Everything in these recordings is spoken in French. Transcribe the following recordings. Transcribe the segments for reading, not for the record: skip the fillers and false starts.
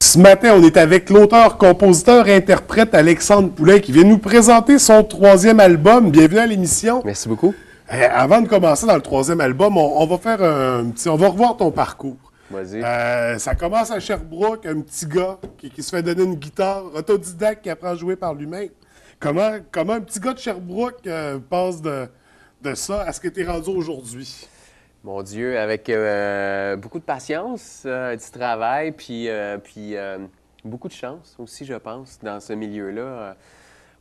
Ce matin, on est avec l'auteur, compositeur, interprète Alexandre Poulain qui vient nous présenter son troisième album. Bienvenue à l'émission. Merci beaucoup. Avant de commencer dans le troisième album, on va faire on va revoir ton parcours. Vas-y. Ça commence à Sherbrooke, un petit gars qui se fait donner une guitare, autodidacte qui apprend à jouer par lui-même. Comment un petit gars de Sherbrooke passe de ça à ce que tu es rendu aujourd'hui? Mon Dieu, avec beaucoup de patience, du travail, puis beaucoup de chance aussi, je pense, dans ce milieu-là.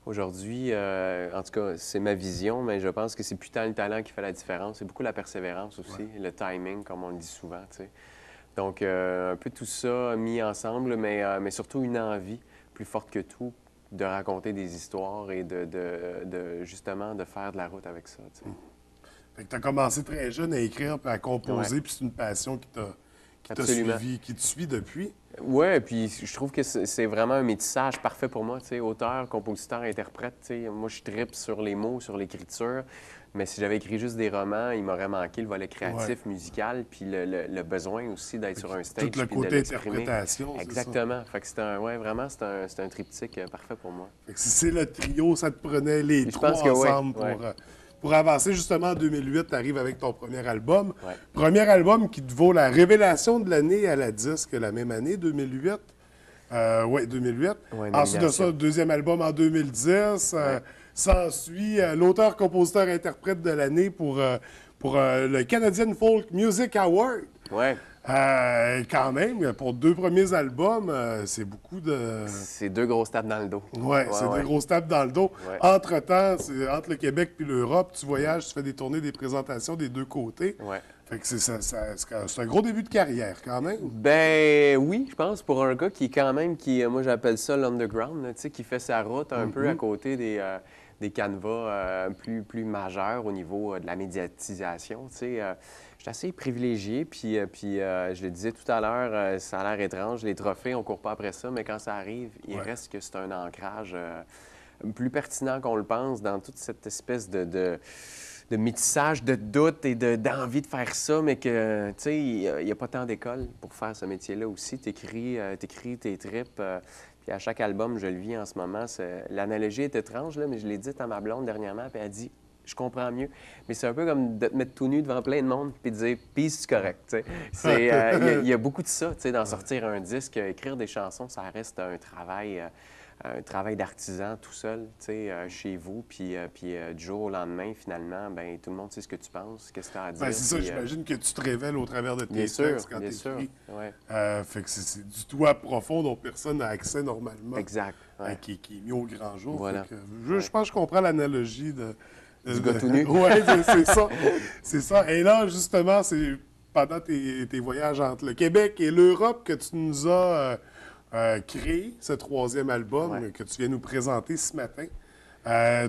Aujourd'hui, en tout cas, c'est ma vision, mais je pense que c'est plus tant le talent qui fait la différence, c'est beaucoup la persévérance aussi, le timing, comme on le dit souvent, tu sais. Donc, un peu tout ça mis ensemble, mais surtout une envie plus forte que tout de raconter des histoires et justement de faire de la route avec ça, tu sais. Fait que tu as commencé très jeune à écrire et à composer, Ouais. puis c'est une passion qui t'a Absolument. suivi, qui te suit depuis. Oui, puis je trouve que c'est vraiment un métissage parfait pour moi, tu sais, auteur, compositeur, interprète, tu sais. Moi, je tripe sur les mots, sur l'écriture, mais si j'avais écrit juste des romans, il m'aurait manqué le volet créatif, musical, puis le besoin aussi d'être sur un stage, Tout le puis de côté l'exprimer. interprétation, c'est ça. Exactement. Fait que vraiment, c'est un triptyque parfait pour moi. Fait que si c'est le trio, ça te prenait les Je trois pense que oui, ensemble ouais. pour avancer. Justement, en 2008, tu arrives avec ton premier album. Ouais. Premier album qui te vaut la révélation de l'année à la disque la même année, 2008. Oui, 2008. Ouais, Ensuite de ça, nomination. deuxième album en 2010. S'ensuit l'auteur-compositeur-interprète de l'année pour le Canadian Folk Music Award. Ouais. Quand même, pour deux premiers albums, c'est beaucoup de... C'est deux grosses tapes dans le dos. Oui, c'est ouais. des grosses tapes dans le dos. Ouais. Entre-temps, entre le Québec et l'Europe, tu voyages, tu fais des tournées, des présentations des deux côtés. Ouais. Fait que c'est un gros début de carrière, quand même. Ben oui, je pense, pour un gars qui est quand même, moi j'appelle ça l'underground, là, tu sais, qui fait sa route un peu à côté des canevas plus majeurs au niveau de la médiatisation, tu sais. Je suis assez privilégié, puis je le disais tout à l'heure, ça a l'air étrange, les trophées, on court pas après ça, mais quand ça arrive, il reste que c'est un ancrage plus pertinent qu'on le pense dans toute cette espèce de métissage, de doute et d'envie de faire ça, mais que, tu sais, il n'y a pas tant d'école pour faire ce métier-là aussi. T'écris tes tripes, puis à chaque album, je le vis en ce moment. L'analogie est étrange, là, mais je l'ai dit à ma blonde dernièrement, puis elle dit « Je comprends mieux ». Mais c'est un peu comme de te mettre tout nu devant plein de monde, puis de dire « Puis c'est correct », tu sais. Il y a beaucoup de ça, tu sais, d'en sortir un disque, écrire des chansons, ça reste un travail d'artisan tout seul, tu sais, chez vous, puis du jour au lendemain, finalement, ben tout le monde sait ce que tu penses, qu'est-ce que tu as à dire. Ben, c'est ça, j'imagine que tu te révèles au travers de tes Bien sûr, textes quand bien tu sûr, écris. ouais. Fait que c'est du toi profond dont personne n'a accès normalement. Exact, ouais. Qui est mis au grand jour. Voilà. Fait que je pense que je comprends l'analogie Du gars tout nu. Oui, c'est ça. C'est ça. Et là, justement, c'est pendant tes voyages entre le Québec et l'Europe que tu nous as créé ce troisième album que tu viens nous présenter ce matin.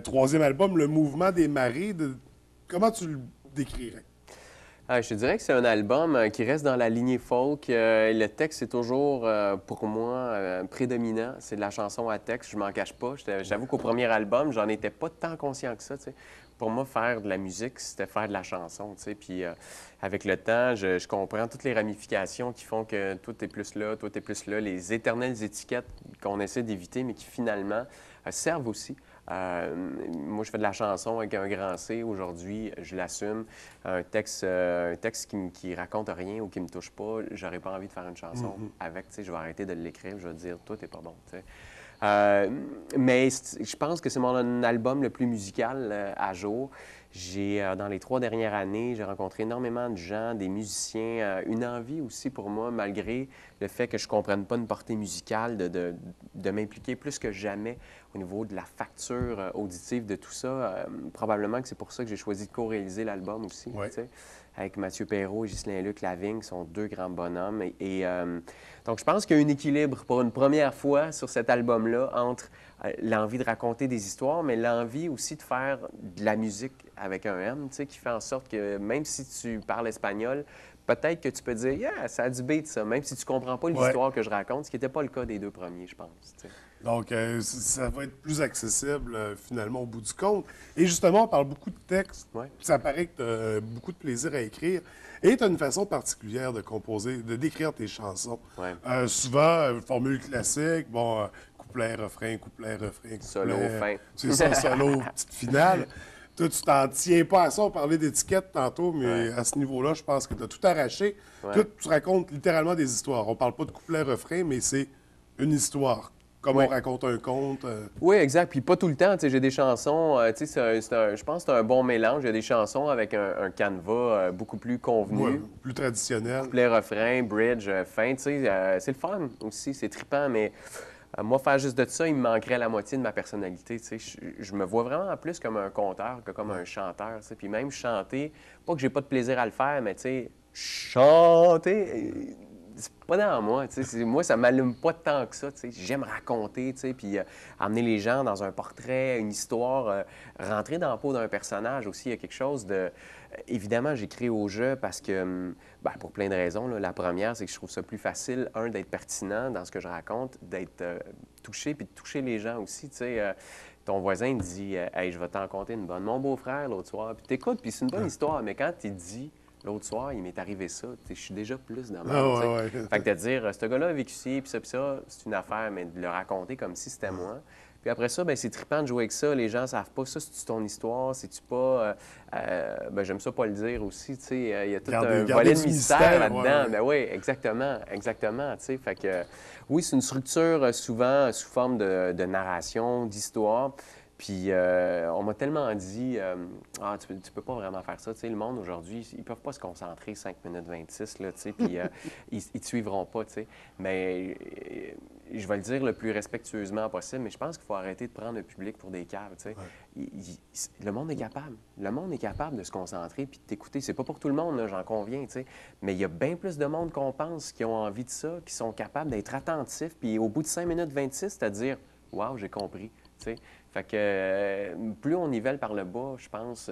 Troisième album, Le Mouvement des marées. Comment tu le décrirais? Je te dirais que c'est un album qui reste dans la lignée folk. Le texte est toujours, pour moi, prédominant. C'est de la chanson à texte, je m'en cache pas. J'avoue qu'au premier album, j'en étais pas tant conscient que ça, tu sais. Pour moi, faire de la musique, c'était faire de la chanson, tu sais. Puis avec le temps, je comprends toutes les ramifications qui font que tout est plus là, tout est plus là, les éternelles étiquettes qu'on essaie d'éviter, mais qui finalement servent aussi. Moi, je fais de la chanson avec un grand C. Aujourd'hui, je l'assume. Un texte qui raconte rien ou qui me touche pas, j'aurais pas envie de faire une chanson avec. Tu sais, je vais arrêter de l'écrire, je vais dire, tout est pas bon, tu sais. Mais je pense que c'est mon album le plus musical à jour. Dans les 3 dernières années, j'ai rencontré énormément de gens, des musiciens, une envie aussi pour moi, malgré le fait que je ne comprenne pas une portée musicale, de m'impliquer plus que jamais au niveau de la facture auditive de tout ça. Probablement que c'est pour ça que j'ai choisi de co-réaliser l'album aussi, tu sais, avec Mathieu Perrault et Ghislain-Luc Lavigne, qui sont deux grands bonhommes. Donc, je pense qu'il y a un équilibre pour une première fois sur cet album-là entre l'envie de raconter des histoires, mais l'envie aussi de faire de la musique avec un M, tu sais, qui fait en sorte que même si tu parles espagnol, peut-être que tu peux dire, yeah, ça a du beat, ça, même si tu comprends pas l'histoire que je raconte, ce qui n'était pas le cas des deux premiers, je pense. T'sais. Donc, ça va être plus accessible, finalement, au bout du compte. Et justement, on parle beaucoup de texte. Ouais. Ça paraît que tu as beaucoup de plaisir à écrire. Et tu as une façon particulière de composer, de décrire tes chansons. Ouais. Souvent, formule classique, bon, couplet, refrain, couplet. Solo, fin. C'est ça, solo, petite finale. Toi, tu t'en tiens pas à ça. On parlait d'étiquette tantôt, mais à ce niveau-là, je pense que tu as tout arraché. Toi, tu racontes littéralement des histoires. On parle pas de couplet, refrain, mais c'est une histoire. Comme on raconte un conte. Oui, exact. Puis pas tout le temps. J'ai des chansons, je pense que c'est un bon mélange. Il y a des chansons avec un canevas beaucoup plus convenu. Ouais, plus traditionnel. Couplet, refrain, bridge, fin. C'est le fun aussi, c'est trippant, mais moi, faire juste de ça, il me manquerait la moitié de ma personnalité. Je me vois vraiment plus comme un conteur que comme un chanteur. Puis même chanter, pas que j'ai pas de plaisir à le faire, mais chanter... c'est pas dans moi, moi, ça m'allume pas tant que ça, j'aime raconter, puis amener les gens dans un portrait, une histoire, rentrer dans la peau d'un personnage aussi, il y a quelque chose de... Évidemment, j'écris au jeu parce que, pour plein de raisons, là. La première, c'est que je trouve ça plus facile, d'être pertinent dans ce que je raconte, d'être touché, puis de toucher les gens aussi, ton voisin te dit « Hey, je vais t'en conter une bonne. Mon beau-frère, l'autre soir. » Puis t'écoutes, puis c'est une bonne histoire, mais quand il dit... L'autre soir, il m'est arrivé ça. Je suis déjà plus dans ma Fait que de dire, ce gars-là a vécu ci, puis ça, c'est une affaire, mais de le raconter comme si c'était moi. Puis après ça, c'est trippant de jouer avec ça. Les gens ne savent pas ça, c'est ton histoire, c'est-tu pas... j'aime ça pas le dire aussi, il y a tout un volet de mystère là-dedans. Ben oui, exactement, Fait que, oui, c'est une structure souvent sous forme de narration, d'histoire. Puis on m'a tellement dit, tu peux pas vraiment faire ça. Le monde aujourd'hui, ils peuvent pas se concentrer 5 minutes 26, puis ils te suivront pas. Mais je vais le dire le plus respectueusement possible, mais je pense qu'il faut arrêter de prendre le public pour des caves. Le monde est capable. Le monde est capable de se concentrer puis de t'écouter. C'est pas pour tout le monde, j'en conviens, mais il y a bien plus de monde qu'on pense qui ont envie de ça, qui sont capables d'être attentifs, puis au bout de 5 minutes 26, c'est-à-dire « Wow, j'ai compris ». Fait que plus on nivelle par le bas, je pense,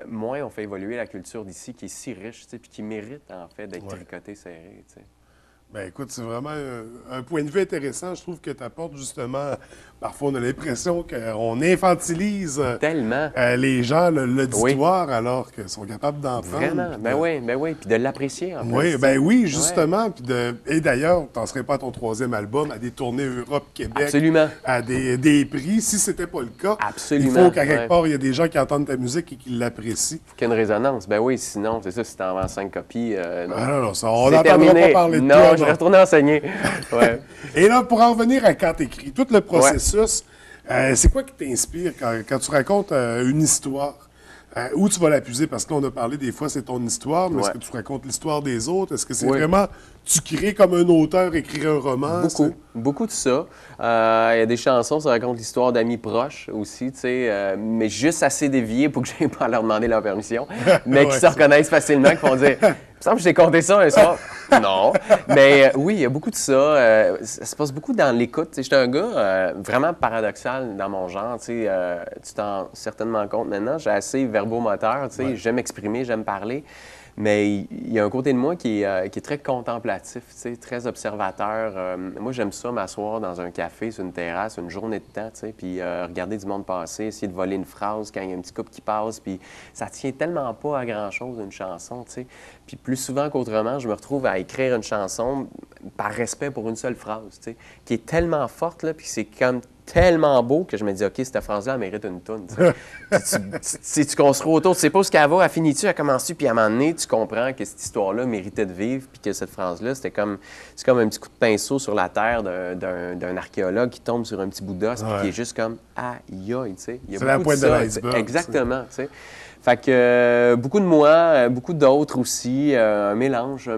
moins on fait évoluer la culture d'ici qui est si riche, puis qui mérite en fait d'être tricotée, serrée. Bien, écoute, c'est vraiment un point de vue intéressant. Je trouve que tu apportes justement... Parfois, on a l'impression qu'on infantilise tellement les gens, l'auditoire, alors qu'ils sont capables d'en prendre. Vraiment, ben oui, puis de l'apprécier en plus. Oui, justement. Puis et d'ailleurs, tu n'en serais pas à ton 3e album, à des tournées Europe, Québec, absolument, à des prix. Si ce n'était pas le cas, absolument, il faut qu'à quelque part, il y a des gens qui entendent ta musique et qui l'apprécient. Il faut qu'il y ait une résonance. Ben oui, sinon, c'est ça, si tu en vends 5 copies, non, ça, on n'entendra pas parler de toi. Non, je vais retourner enseigner. Et là, pour en revenir à quand tu écris, tout le processus, c'est quoi qui t'inspire quand tu racontes une histoire? Où tu vas l'appuyer? Parce que là, on a parlé des fois, c'est ton histoire, mais est-ce que tu racontes l'histoire des autres? Est-ce que c'est vraiment, tu crées comme un auteur écrire un roman? Beaucoup de ça. Il y a des chansons, ça raconte l'histoire d'amis proches aussi, mais juste assez déviés pour que je n'aie pas à leur demander leur permission, mais qui se reconnaissent facilement, qui vont dire... Il me semble que je t'ai conté ça un soir. Non. Mais oui, il y a beaucoup de ça. Ça se passe beaucoup dans l'écoute. Je suis un gars vraiment paradoxal dans mon genre. Tu t'en certainement compte maintenant. J'ai assez verbomoteur. J'aime exprimer, j'aime parler. Mais il y a un côté de moi qui est très contemplatif, très observateur. Moi, j'aime ça m'asseoir dans un café, sur une terrasse, une journée de temps, puis regarder du monde passer, essayer de voler une phrase quand il y a un petit couple qui passe. Puis ça tient tellement pas à grand-chose, une chanson. Puis plus souvent qu'autrement, je me retrouve à écrire une chanson par respect pour une seule phrase, qui est tellement forte, là, puis c'est comme tellement beau que je me dis, OK, cette phrase-là, elle mérite une toune. Tu construis autour, tu sais pas où elle va, elle finit-tu, elle commence-tu, puis à un moment donné, tu comprends que cette histoire-là méritait de vivre, puis que cette phrase-là, c'est comme un petit coup de pinceau sur la terre d'un archéologue qui tombe sur un petit bout d'os, puis qui est juste comme, aïe, aïe, tu sais. C'est la pointe de l'iceberg. Exactement, tu sais. Fait que beaucoup de moi, beaucoup d'autres aussi, un mélange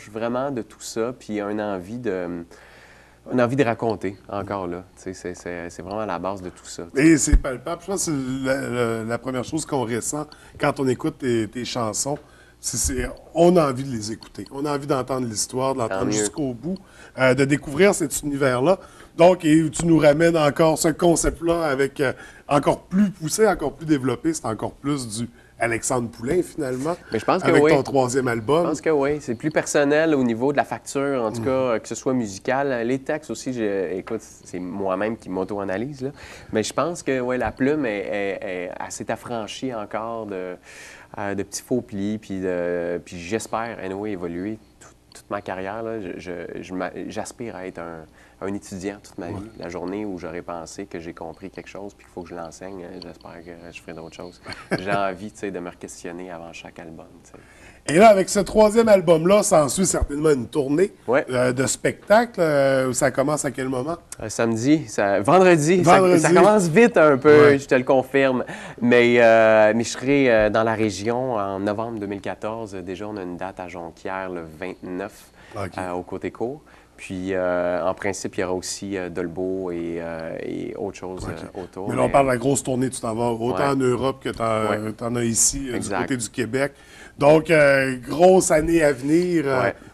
vraiment de tout ça, puis une envie de raconter, encore là. C'est vraiment la base de tout ça. Et c'est palpable. Je pense que c'est la première chose qu'on ressent quand on écoute tes chansons. On a envie de les écouter. On a envie d'entendre l'histoire, de l'entendre jusqu'au bout, de découvrir cet univers-là. Donc, et tu nous ramènes encore ce concept-là avec encore plus poussé, encore plus développé. C'est encore plus du Alexandre Poulain, finalement, Mais je pense que avec oui. ton troisième album. Je pense que oui. C'est plus personnel au niveau de la facture, en tout cas, que ce soit musical. Les textes aussi, écoute, c'est moi-même qui m'auto-analyse, là. Mais je pense que ouais, la plume, elle s'est affranchie encore de petits faux plis, puis j'espère, anyway, évoluer toute ma carrière. J'aspire à être un étudiant toute ma vie. La journée où j'aurais pensé que j'ai compris quelque chose puis qu'il faut que je l'enseigne, j'espère que je ferai d'autres choses. J'ai envie de me questionner avant chaque album. T'sais. Et là, avec ce troisième album-là, s'ensuit certainement une tournée de spectacle. Ça commence à quel moment? Samedi, vendredi. Vendredi. Ça commence vite un peu, je te le confirme. Mais je serai dans la région en novembre 2014. Déjà, on a une date à Jonquière le 29 au Côté Court. Puis, en principe, il y aura aussi Dolbeau et autre chose autour. Mais là, on parle de la grosse tournée, tu t'en vas autant en Europe que tu en as ici, du côté du Québec. Donc, grosse année à venir,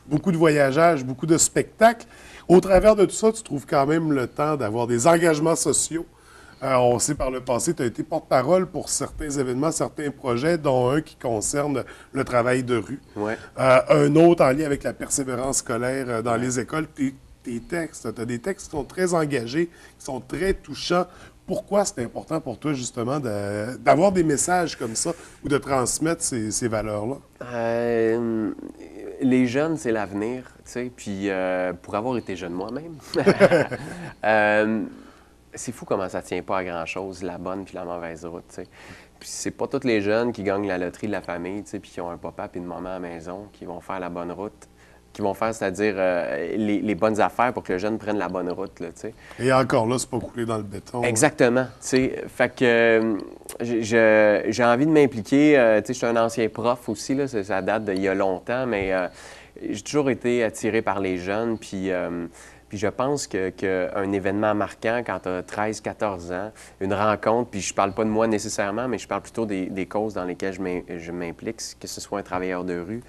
beaucoup de voyageage, beaucoup de spectacles. Au travers de tout ça, tu trouves quand même le temps d'avoir des engagements sociaux. On sait par le passé, tu as été porte-parole pour certains événements, certains projets, dont un qui concerne le travail de rue. Un autre en lien avec la persévérance scolaire dans les écoles. Tes textes, tu as des textes qui sont très engagés, qui sont très touchants. Pourquoi c'est important pour toi, justement, d'avoir des messages comme ça ou de transmettre ces valeurs-là? Les jeunes, c'est l'avenir, tu sais. Puis pour avoir été jeune moi-même, c'est fou comment ça tient pas à grand-chose, la bonne puis la mauvaise route, tu sais. Puis c'est pas tous les jeunes qui gagnent la loterie de la famille, tu sais, puis qui ont un papa puis une maman à la maison, qui vont faire la bonne route, qui vont faire, c'est-à-dire les bonnes affaires pour que le jeune prenne la bonne route, là, tu sais. Et encore là, c'est pas coulé dans le béton. Exactement, tu sais. Fait que j'ai envie de m'impliquer. Tu sais, je suis un ancien prof aussi, là, ça date d'il y a longtemps, mais j'ai toujours été attiré par les jeunes, puis je pense qu'un événement marquant quand tu as 13-14 ans, une rencontre, puis je parle pas de moi nécessairement, mais je parle plutôt des causes dans lesquelles je m'implique, que ce soit un travailleur de rue,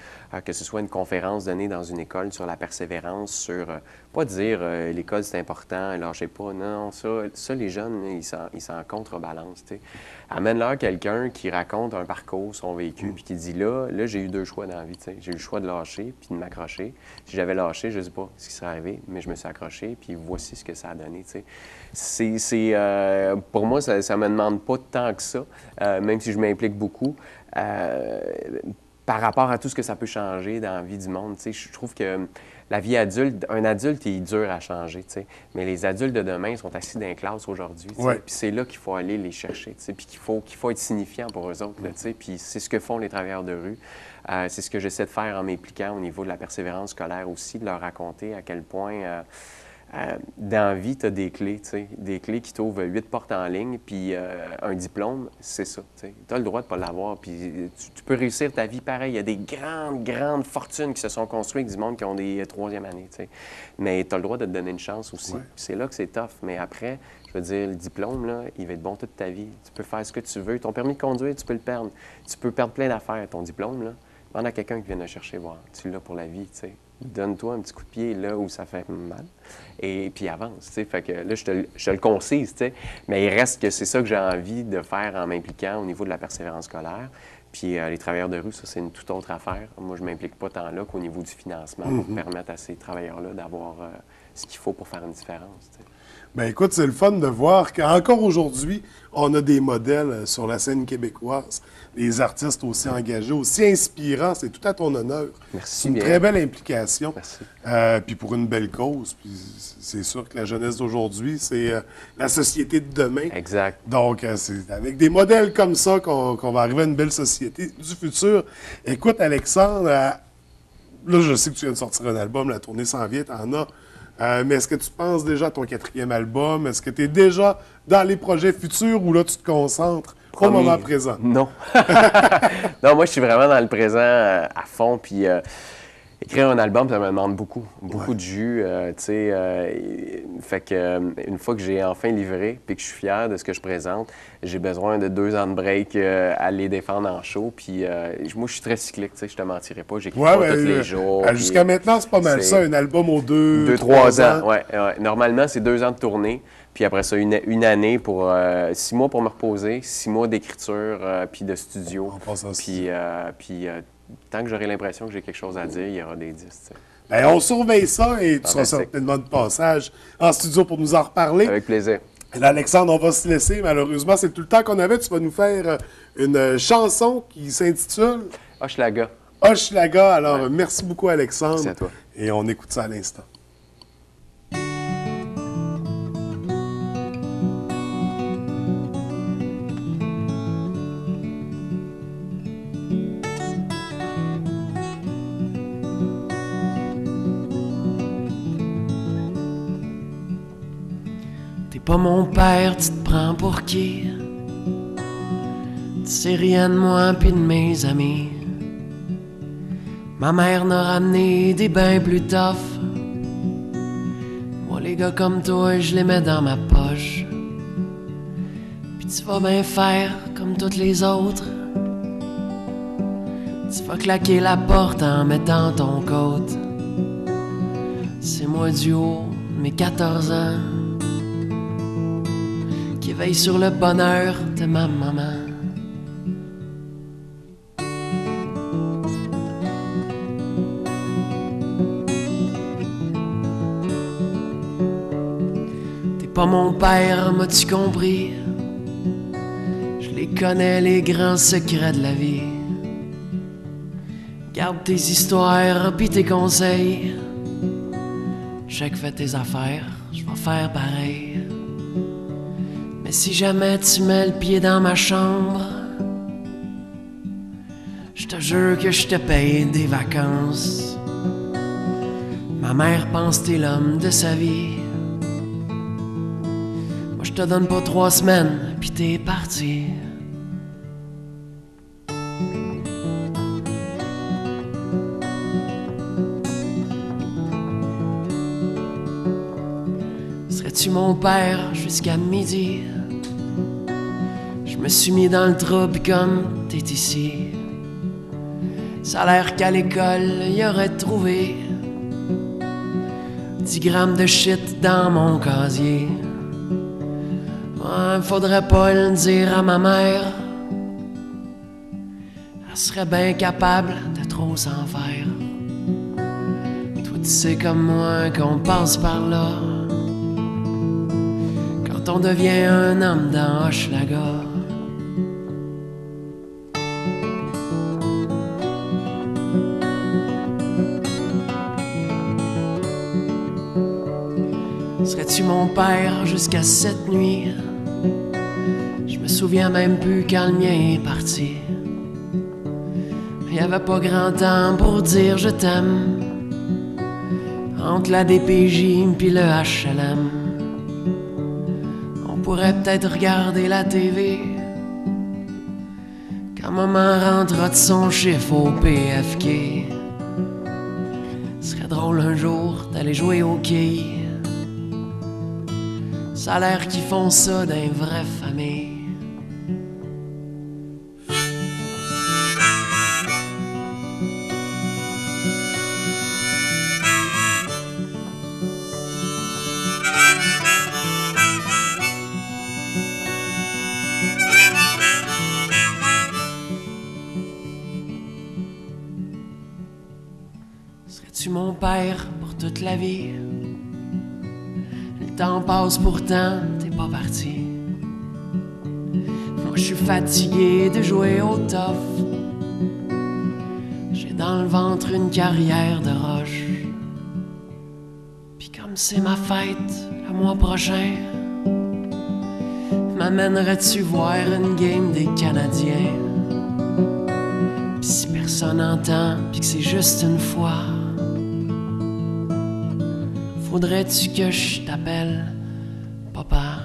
que ce soit une conférence donnée dans une école sur la persévérance, sur, pas dire l'école c'est important, lâchez pas, non, ça les jeunes, ils s'en contrebalancent, tu sais. Amène-leur quelqu'un qui raconte un parcours, son vécu, puis qui dit là, j'ai eu deux choix dans la vie, tu sais. J'ai eu le choix de lâcher puis de m'accrocher. Si j'avais lâché, je sais pas ce qui serait arrivé, mais je me suis accroché, puis voici ce que ça a donné, tu sais. Pour moi, ça me demande pas tant que ça, même si je m'implique beaucoup. Par rapport à tout ce que ça peut changer dans la vie du monde, tu sais, je trouve que la vie adulte, un adulte, il est dur à changer, tu sais. Mais les adultes de demain sont assis dans les classes aujourd'hui, tu sais. Puis c'est là qu'il faut aller les chercher, tu sais. Puis qu'il faut être signifiant pour eux autres, là, tu sais. Puis c'est ce que font les travailleurs de rue. C'est ce que j'essaie de faire en m'impliquant au niveau de la persévérance scolaire aussi, de leur raconter à quel point dans la vie, tu as des clés, tu sais. Des clés qui t'ouvrent 8 portes en ligne, puis un diplôme, c'est ça, tu sais. Tu as le droit de ne pas l'avoir, puis tu peux réussir ta vie pareil. Il y a des grandes fortunes qui se sont construites avec du monde qui ont des troisième années, tu sais. Mais tu as le droit de te donner une chance aussi. C'est là que c'est tough. Mais après, je veux dire, le diplôme, là, il va être bon toute ta vie. Tu peux faire ce que tu veux. Ton permis de conduire, tu peux le perdre. Tu peux perdre plein d'affaires. Ton diplôme, là, demande à quelqu'un qui vient le chercher voir. Tu l'as pour la vie, tu sais. Donne-toi un petit coup de pied là où ça fait mal et puis avance, tu sais. Fait que là, je te le concise, tu sais. Mais il reste que c'est ça que j'ai envie de faire en m'impliquant au niveau de la persévérance scolaire. Puis les travailleurs de rue, ça, c'est une toute autre affaire. Moi, je m'implique pas tant là qu'au niveau du financement pour permettre à ces travailleurs-là d'avoir ce qu'il faut pour faire une différence, tu sais. Bien, écoute, c'est le fun de voir qu'encore aujourd'hui, on a des modèles sur la scène québécoise, des artistes aussi engagés, aussi inspirants. C'est tout à ton honneur. Merci. C'est une très belle implication. Merci. Puis pour une belle cause. Puis c'est sûr que la jeunesse d'aujourd'hui, c'est la société de demain. Exact. Donc, c'est avec des modèles comme ça qu'on va arriver à une belle société du futur. Écoute, Alexandre, là, je sais que tu viens de sortir un album, la tournée s'en vient, t'en as. Mais est-ce que tu penses déjà à ton 4e album? Est-ce que tu es déjà dans les projets futurs ou là, tu te concentres au moment présent? Non. Non, moi, je suis vraiment dans le présent à fond. Puis, Écrire un album, ça me demande beaucoup de jus, tu sais. Fait que une fois que j'ai enfin livré, puis que je suis fier de ce que je présente, j'ai besoin de 2 ans de break à les défendre en show. Puis moi, je suis très cyclique, tu sais, je te mentirais pas, j'écris pas tous les jours. Jusqu'à maintenant, c'est pas mal ça, un album aux 2-3 ans. Ouais. Normalement, c'est 2 ans de tournée. Puis après ça, une année pour 6 mois pour me reposer, 6 mois d'écriture, puis de studio. Puis tant que j'aurai l'impression que j'ai quelque chose à dire, il y aura des disques. Bien, on surveille ça et tu seras certainement de passage en studio pour nous en reparler. Avec plaisir. Et là, Alexandre, on va se laisser. Malheureusement, c'est tout le temps qu'on avait. Tu vas nous faire une chanson qui s'intitule Hochelaga. Hochelaga. Alors, merci beaucoup, Alexandre. Merci à toi. Et on écoute ça à l'instant. Pas mon père, tu te prends pour qui? Tu sais rien de moi pis de mes amis. Ma mère n'a ramené des bains plus tough. Moi les gars comme toi, je les mets dans ma poche. Pis tu vas bien faire comme toutes les autres. Tu vas claquer la porte en mettant ton côte. C'est moi du haut de mes 14 ans qui veille sur le bonheur de ma maman. T'es pas mon père, m'as-tu compris? Je les connais, les grands secrets de la vie. Garde tes histoires pis tes conseils. Chaque fait tes affaires, je vais faire pareil. Mais si jamais tu mets le pied dans ma chambre, je te jure que je te paye des vacances. Ma mère pense t'es l'homme de sa vie. Moi je te donne pas 3 semaines, pis t'es parti. Serais-tu mon père jusqu'à midi? Je me suis mis dans le trou comme t'es ici. Ça a l'air qu'à l'école, y aurait trouvé 10 grammes de shit dans mon casier. Ouais, faudrait pas le dire à ma mère. Elle serait bien capable de trop s'en faire. Toi, tu sais comme moi qu'on passe par là quand on devient un homme dans Hochelaga. Serais-tu mon père jusqu'à cette nuit? Je me souviens même plus quand le mien est parti. Il y avait pas grand temps pour dire je t'aime entre la DPJ pis le HLM. On pourrait peut-être regarder la TV quand maman rentrera de son chiffre au PFK. Serait drôle un jour d'aller jouer au quai. Ça a l'air qu'ils font ça dans une vraie famille. Serais-tu mon père pour toute la vie? Le temps passe pourtant, t'es pas parti. Moi je suis fatigué de jouer au tough. J'ai dans le ventre une carrière de roche. Puis comme c'est ma fête le mois prochain, m'amènerais-tu voir une game des Canadiens? Pis si personne n'entend, pis que c'est juste une fois, faudrait-tu que je t'appelle papa?